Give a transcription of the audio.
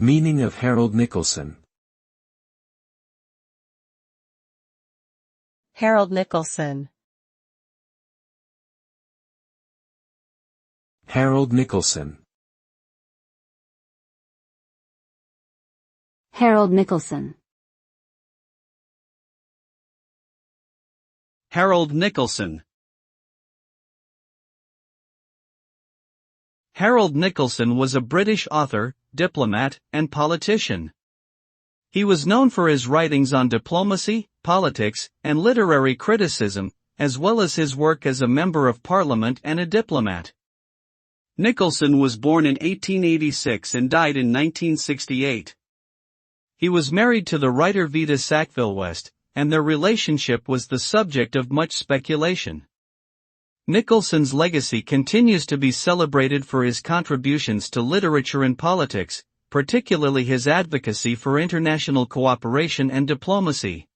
Meaning of Harold Nicolson. Harold Nicolson. Harold Nicolson. Harold Nicolson. Harold Nicolson. Harold Nicolson was a British author, diplomat, and politician. He was known for his writings on diplomacy, politics, and literary criticism, as well as his work as a member of parliament and a diplomat. Nicolson was born in 1886 and died in 1968. He was married to the writer Vita Sackville-West, and their relationship was the subject of much speculation. Nicolson's legacy continues to be celebrated for his contributions to literature and politics, particularly his advocacy for international cooperation and diplomacy.